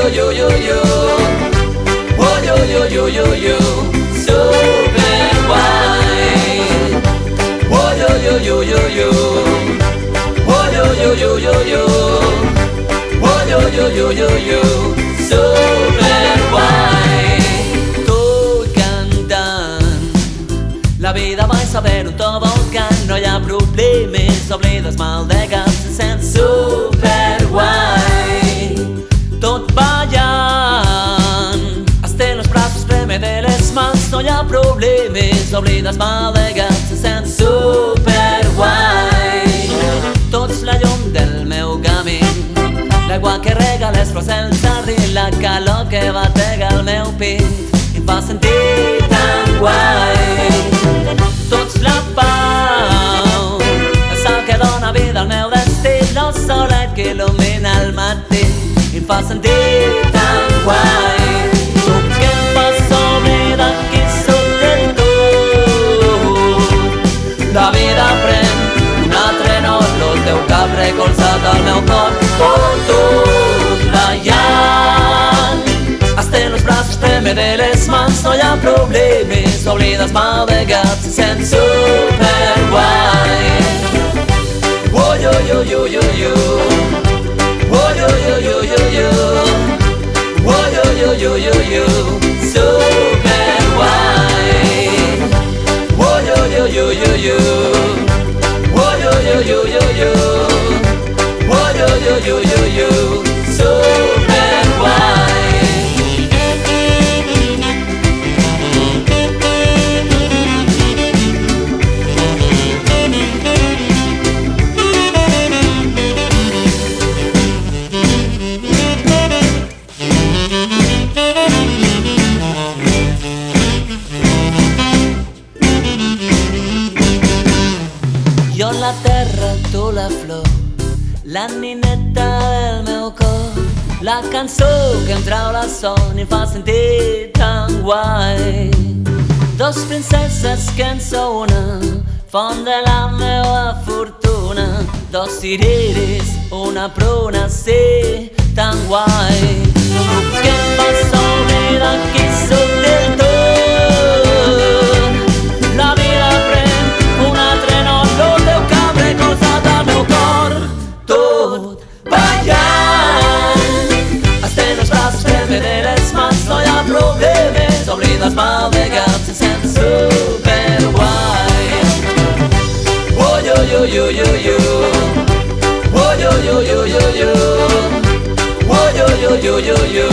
yo yo yo yo. Oh yo yo yo yo yo. Super guay. Oh yo yo yo yo yo. Oh yo yo yo yo yo. Oh yo yo yo yo yo. Super guay. Tot cantant. La vida va a saber un tobogán. No hi ha problemes, oblides mal de cap. Se sent super guay. Tot ballant. Hasta los brazos, preme de les mans. No hi ha problemes, oblides mal de cap. Se sent super guai. Tots la llum del meu camí. L'aigua que rega les flors del jardí. La calor que batega el meu pit i em fa sentir tan guai. Tots la pau, el sol que dona vida al meu destí. El solet que il·lumina el matí i em fa sentir tan guai. Tu que em fas oblidar qui sóc del tot. La vida pren un altre nom, el teu cap recolzat al meu cor. Tot ballant, hasta los brazos, preme de les mans. No hi ha problemes, oblides mal de cap. Se sent super guai. Oh yo yo yo yo yo. Oh yo yo yo yo yo. Oh yo yo yo yo yo. Super guai. Oh yo yo yo yo yo. Oh yo yo yo yo yo. Oh yo yo yo yo yo. Super guai. Jo la terra, tu la flor, la nineta del meu cor, la cançó que em trau la son i em fa sentir tan guai. Dos princeses que en sou una, font de la meua fortuna. Dos ciriris, una pruna, sí, tan guai. Tu que em fas oblidar qui sóc del tot. La vida pren un altre nom, el teu cap recolzat al meu cor. Tot ballant, hasta los brazos, preme de les mans. No hi ha problemes, oblides mal de cap. Se sent super guai. Oh yo yo yo yo yo. Oh yo yo yo yo yo. Oh yo yo yo yo yo.